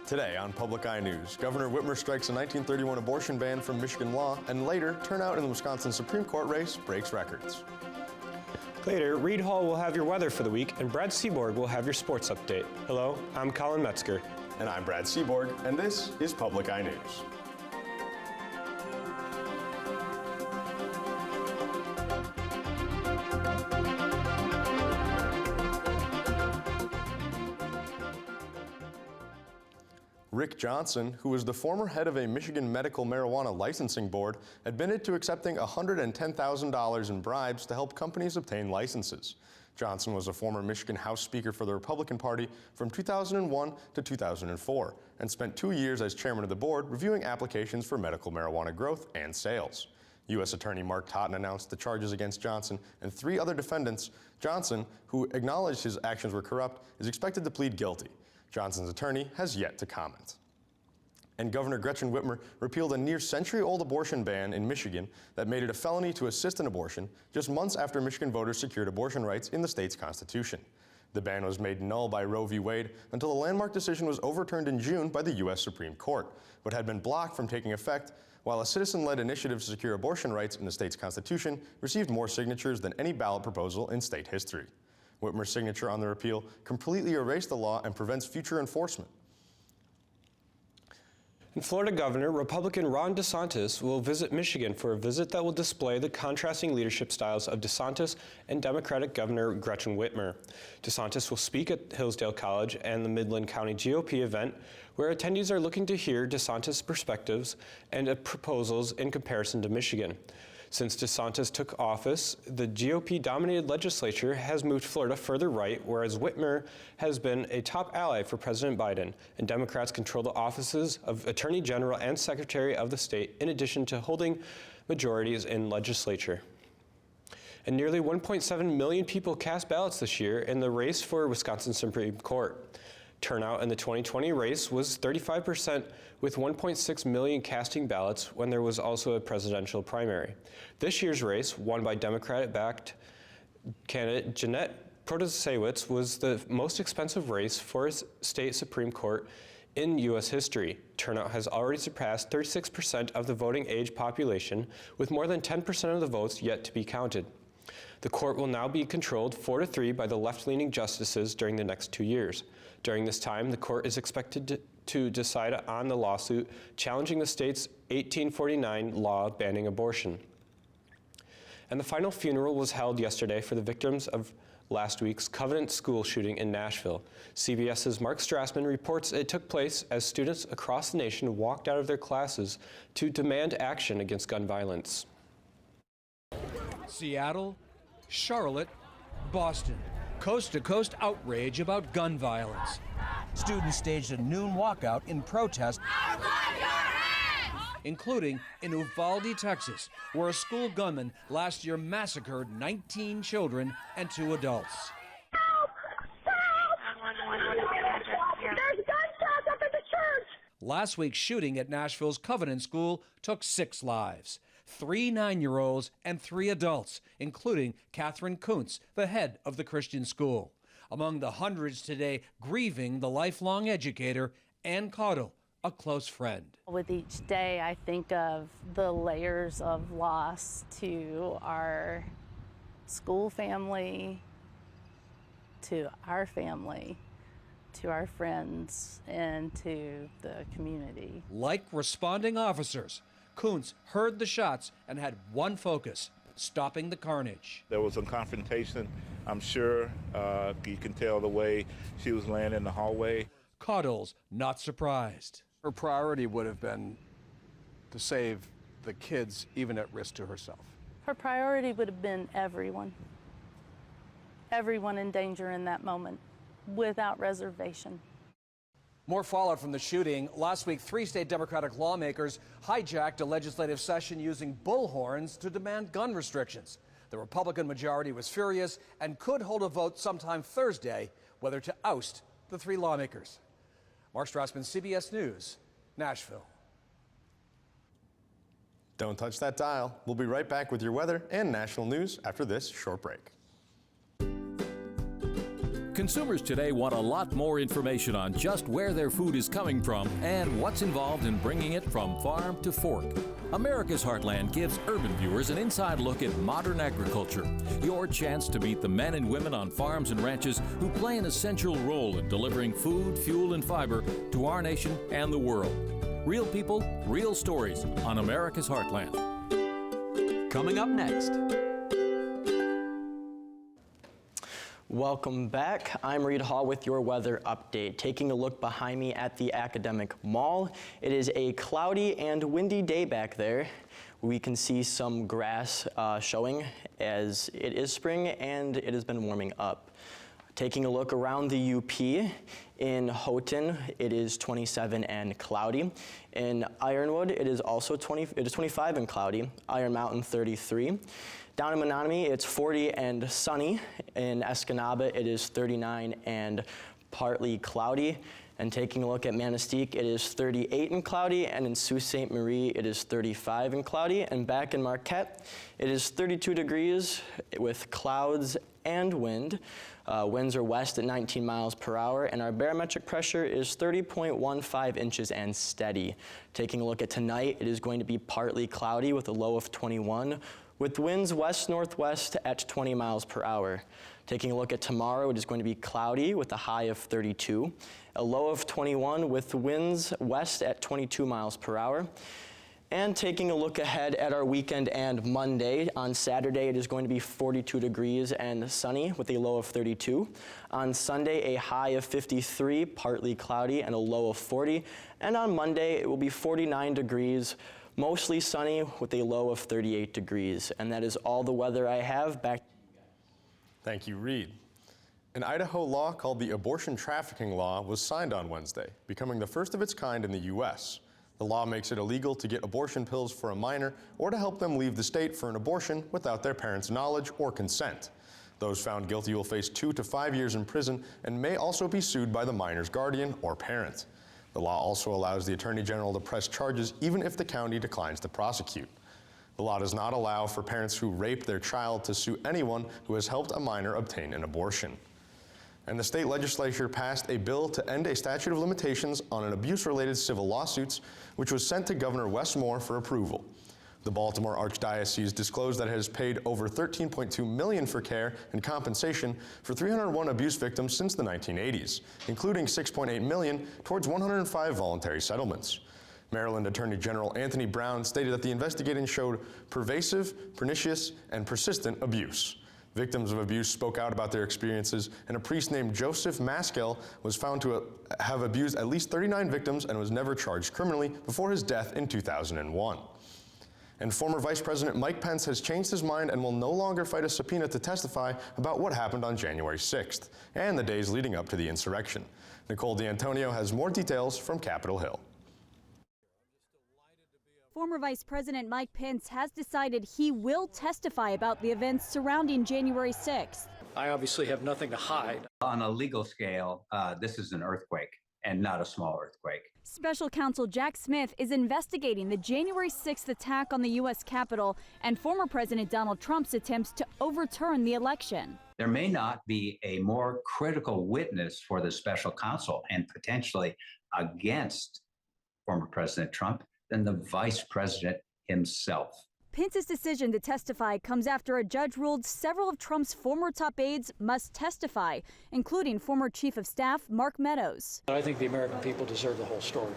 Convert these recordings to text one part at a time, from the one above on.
Today on Public Eye News, Governor Whitmer strikes a 1931 abortion ban from Michigan law, and later, turnout in the Wisconsin Supreme Court race breaks records. Later, Reed Hall will have your weather for the week, and Brad Seaborg will have your sports update. Hello, I'm Colin Metzger. And I'm Brad Seaborg, and this is Public Eye News. Rick Johnson, who was the former head of a Michigan medical marijuana licensing board, admitted to accepting $110,000 in bribes to help companies obtain licenses. Johnson was a former Michigan House Speaker for the Republican Party from 2001 to 2004 and spent 2 years as chairman of the board reviewing applications for medical marijuana growth and sales. U.S. Attorney Mark Totten announced the charges against Johnson and 3 other defendants. Johnson, who acknowledged his actions were corrupt, is expected to plead guilty. Johnson's attorney has yet to comment. And Governor Gretchen Whitmer repealed a near-century-old abortion ban in Michigan that made it a felony to assist an abortion just months after Michigan voters secured abortion rights in the state's constitution. The ban was made null by Roe v. Wade until the landmark decision was overturned in June by the U.S. Supreme Court, but had been blocked from taking effect, while a citizen-led initiative to secure abortion rights in the state's constitution received more signatures than any ballot proposal in state history. Whitmer's signature on the repeal completely erased the law and prevents future enforcement. And Florida Governor Republican Ron DeSantis will visit Michigan for a visit that will display the contrasting leadership styles of DeSantis and Democratic Governor Gretchen Whitmer. DeSantis will speak at Hillsdale College and the Midland County GOP event, where attendees are looking to hear DeSantis' perspectives and proposals in comparison to Michigan. Since DeSantis took office, the GOP-dominated legislature has moved Florida further right, whereas Whitmer has been a top ally for President Biden, and Democrats control the offices of Attorney General and Secretary of the state, in addition to holding majorities in legislature. And nearly 1.7 million people cast ballots this year in the race for Wisconsin Supreme Court. Turnout in the 2020 race was 35%, with 1.6 million casting ballots when there was also a presidential primary. This year's race, won by Democratic-backed candidate Jeanette Protasiewicz, was the most expensive race for a state Supreme Court in U.S. history. Turnout has already surpassed 36% of the voting age population, with more than 10% of the votes yet to be counted. The court will now be controlled 4-3 by the left-leaning justices during the next 2 years. During this time, the court is expected to decide on the lawsuit challenging the state's 1849 law banning abortion. And the final funeral was held yesterday for the victims of last week's Covenant school shooting in Nashville. CBS's Mark Strassman reports it took place as students across the nation walked out of their classes to demand action against gun violence. Seattle, Charlotte, Boston. Coast-to-coast outrage about gun violence. Students staged a noon walkout in protest, including in Uvalde, Texas, where a school gunman last year massacred 19 children and 2 adults. Help! Help! There's gunshots up at the church! Last week's shooting at Nashville's Covenant School took 6 lives. 3 9-year-olds and 3 adults, including Catherine Kuntz, the head of the Christian school. Among the hundreds today grieving the lifelong educator, Ann Caudle, a close friend. With each day, I think of the layers of loss to our school family, to our family, to our friends, and to the community. Like responding officers, Kuntz heard the shots and had one focus: stopping the carnage. There was a confrontation, I'm sure. You can tell the way she was laying in the hallway. Caudle's not surprised. Her priority would have been to save the kids, even at risk to herself. Her priority would have been everyone. Everyone in danger in that moment, without reservation. More fallout from the shooting. Last week, 3 state Democratic lawmakers hijacked a legislative session using bullhorns to demand gun restrictions. The Republican majority was furious and could hold a vote sometime Thursday whether to oust the 3 lawmakers. Mark Strassman, CBS News, Nashville. Don't touch that dial. We'll be right back with your weather and national news after this short break. Consumers today want a lot more information on just where their food is coming from and what's involved in bringing it from farm to fork. America's Heartland gives urban viewers an inside look at modern agriculture, your chance to meet the men and women on farms and ranches who play an essential role in delivering food, fuel, and fiber to our nation and the world. Real people, real stories on America's Heartland. Coming up next. Welcome back. I'm Reed Hall with your weather update. Taking a look behind me at the Academic Mall. It is a cloudy and windy day back there. We can see some grass showing as it is spring and it has been warming up. Taking a look around the UP, in Houghton, it is 27 and cloudy. In Ironwood, it is also 25 and cloudy. Iron Mountain, 33. Down in Menominee, it's 40 and sunny. In Escanaba, it is 39 and partly cloudy. And taking a look at Manistee, it is 38 and cloudy. And in Sault Ste. Marie, it is 35 and cloudy. And back in Marquette, it is 32 degrees with clouds and wind. Winds are west at 19 miles per hour, and our barometric pressure is 30.15 inches and steady. Taking a look at tonight, it is going to be partly cloudy with a low of 21, with winds west-northwest at 20 miles per hour. Taking a look at tomorrow, it is going to be cloudy with a high of 32, a low of 21 with winds west at 22 miles per hour. And taking a look ahead at our weekend and Monday, on Saturday it is going to be 42 degrees and sunny with a low of 32. On Sunday, a high of 53, partly cloudy, and a low of 40. And on Monday, it will be 49 degrees, mostly sunny with a low of 38 degrees. And that is all the weather I have. Back. Thank you, Reed. An Idaho law called the Abortion Trafficking Law was signed on Wednesday, becoming the first of its kind in the U.S. The law makes it illegal to get abortion pills for a minor or to help them leave the state for an abortion without their parents' knowledge or consent. Those found guilty will face 2 to 5 years in prison and may also be sued by the minor's guardian or parent. The law also allows the Attorney General to press charges even if the county declines to prosecute. The law does not allow for parents who rape their child to sue anyone who has helped a minor obtain an abortion. And the state legislature passed a bill to end a statute of limitations on an abuse-related civil lawsuits, which was sent to Governor Wes Moore for approval. The Baltimore Archdiocese disclosed that it has paid over $13.2 million for care and compensation for 301 abuse victims since the 1980s, including $6.8 million towards 105 voluntary settlements. Maryland Attorney General Anthony Brown stated that the investigation showed pervasive, pernicious, and persistent abuse. Victims of abuse spoke out about their experiences, and a priest named Joseph Maskell was found to have abused at least 39 victims and was never charged criminally before his death in 2001. And former Vice President Mike Pence has changed his mind and will no longer fight a subpoena to testify about what happened on January 6th and the days leading up to the insurrection. Nicole D'Antonio has more details from Capitol Hill. Former Vice President Mike Pence has decided he will testify about the events surrounding January 6th. I obviously have nothing to hide. On a legal scale, this is an earthquake and not a small earthquake. Special counsel Jack Smith is investigating the January 6th attack on the U.S. Capitol and former President Donald Trump's attempts to overturn the election. There may not be a more critical witness for the special counsel and potentially against former President Trump than the vice president himself. Pence's decision to testify comes after a judge ruled several of Trump's former top aides must testify, including former Chief of Staff Mark Meadows. I think the American people deserve the whole story.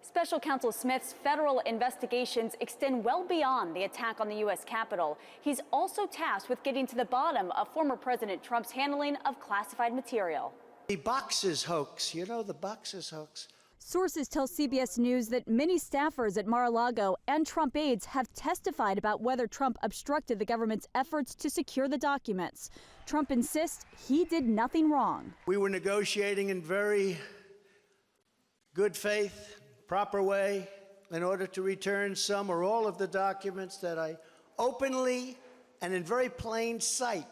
Special counsel Smith's federal investigations extend well beyond the attack on the U.S. Capitol. He's also tasked with getting to the bottom of former President Trump's handling of classified material. The boxes hoax, you know, the boxes hoax. Sources tell CBS News that many staffers at Mar-a-Lago and Trump aides have testified about whether Trump obstructed the government's efforts to secure the documents. Trump insists he did nothing wrong. We were negotiating in very good faith, proper way, in order to return some or all of the documents that I openly and in very plain sight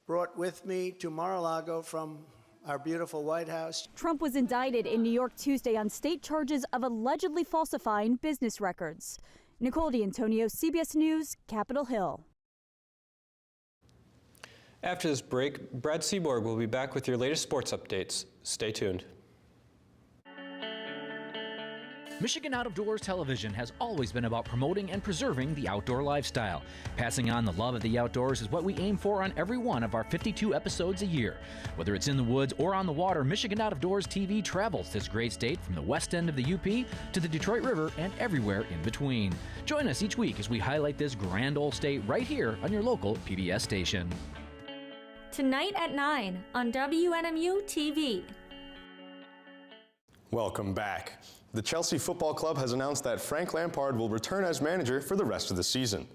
brought with me to Mar-a-Lago from our beautiful White House. Trump was indicted in New York Tuesday on state charges of allegedly falsifying business records. Nicole D'Antonio, CBS News, Capitol Hill. After this break, Brad Seaborg will be back with your latest sports updates. Stay tuned. Michigan Out of Doors Television has always been about promoting and preserving the outdoor lifestyle. Passing on the love of the outdoors is what we aim for on every one of our 52 episodes a year. Whether it's in the woods or on the water, Michigan Out of Doors TV travels this great state from the west end of the UP to the Detroit River and everywhere in between. Join us each week as we highlight this grand old state right here on your local PBS station. Tonight at 9 on WNMU-TV. Welcome back. The Chelsea Football Club has announced that Frank Lampard will return as manager for the rest of the season.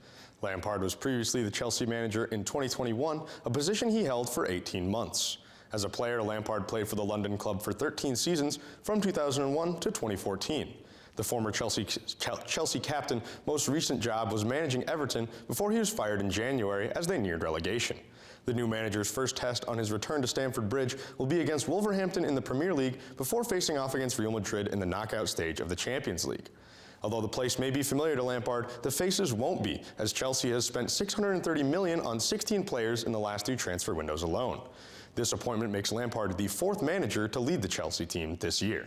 Lampard was previously the Chelsea manager in 2021, a position he held for 18 months. As a player, Lampard played for the London club for 13 seasons from 2001 to 2014. The former Chelsea captain most recent job was managing Everton before he was fired in January as they neared relegation. The new manager's first test on his return to Stamford Bridge will be against Wolverhampton in the Premier League before facing off against Real Madrid in the knockout stage of the Champions League. Although the place may be familiar to Lampard, the faces won't be, as Chelsea has spent $630 million on 16 players in the last 2 transfer windows alone. This appointment makes Lampard the 4th manager to lead the Chelsea team this year.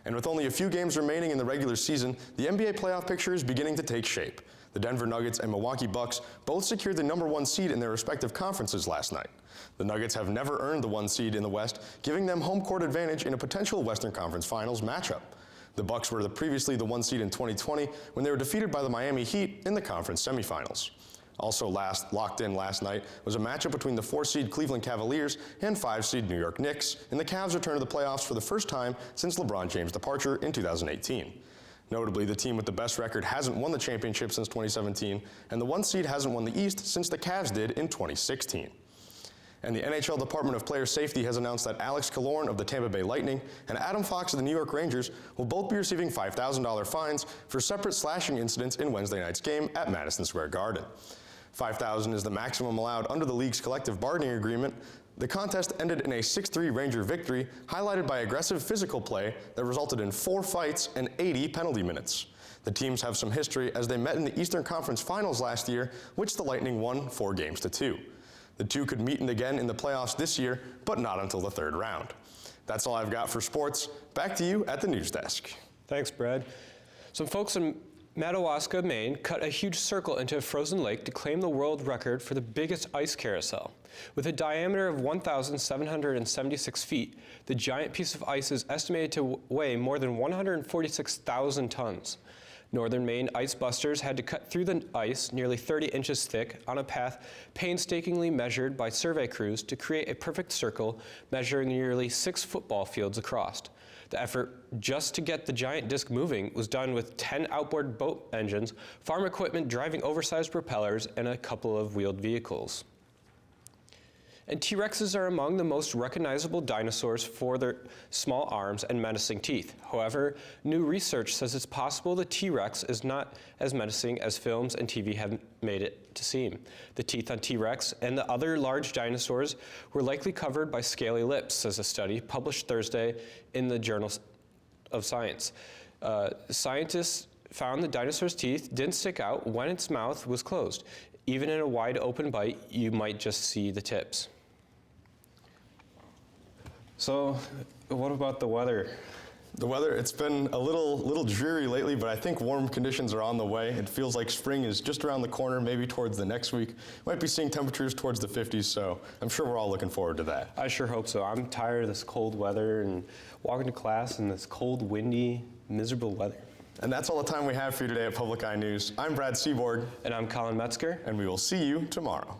And with only a few games remaining in the regular season, the NBA playoff picture is beginning to take shape. The Denver Nuggets and Milwaukee Bucks both secured the #1 seed in their respective conferences last night. The Nuggets have never earned the 1 seed in the West, giving them home court advantage in a potential Western Conference Finals matchup. The Bucks were previously the 1 seed in 2020 when they were defeated by the Miami Heat in the conference semifinals. Also locked in last night was a matchup between the 4-seed Cleveland Cavaliers and 5-seed New York Knicks in the Cavs' return to the playoffs for the first time since LeBron James' departure in 2018. Notably, the team with the best record hasn't won the championship since 2017, and the 1 seed hasn't won the East since the Cavs did in 2016. And the NHL Department of Player Safety has announced that Alex Killorn of the Tampa Bay Lightning and Adam Fox of the New York Rangers will both be receiving $5,000 fines for separate slashing incidents in Wednesday night's game at Madison Square Garden. $5,000 is the maximum allowed under the league's collective bargaining agreement. The contest ended in a 6-3 Ranger victory, highlighted by aggressive physical play that resulted in 4 fights and 80 penalty minutes. The teams have some history as they met in the Eastern Conference Finals last year, which the Lightning won 4-2. The two could meet again in the playoffs this year, but not until the 3rd round. That's all I've got for sports. Back to you at the news desk. Thanks, Brad. Some folks in Madawaska, Maine, cut a huge circle into a frozen lake to claim the world record for the biggest ice carousel. With a diameter of 1,776 feet, the giant piece of ice is estimated to weigh more than 146,000 tons. Northern Maine ice busters had to cut through the ice nearly 30 inches thick on a path painstakingly measured by survey crews to create a perfect circle measuring nearly 6 football fields across. The effort just to get the giant disc moving was done with 10 outboard boat engines, farm equipment driving oversized propellers, and a couple of wheeled vehicles. And T-Rexes are among the most recognizable dinosaurs for their small arms and menacing teeth. However, new research says it's possible the T-Rex is not as menacing as films and TV have made it to seem. The teeth on T-Rex and the other large dinosaurs were likely covered by scaly lips, says a study published Thursday in the Journal of Science. Scientists found the dinosaur's teeth didn't stick out when its mouth was closed. Even in a wide open bite, you might just see the tips. So, what about the weather? The weather, it's been a little dreary lately, but I think warm conditions are on the way. It feels like spring is just around the corner, maybe towards the next week. Might be seeing temperatures towards the 50s, so I'm sure we're all looking forward to that. I sure hope so. I'm tired of this cold weather and walking to class in this cold, windy, miserable weather. And that's all the time we have for you today at Public Eye News. I'm Brad Seaborg. And I'm Colin Metzger. And we will see you tomorrow.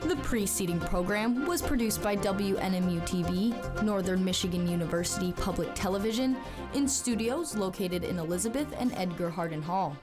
The preceding program was produced by WNMU-TV, Northern Michigan University Public Television, in studios located in Elizabeth and Edgar Hardin Hall.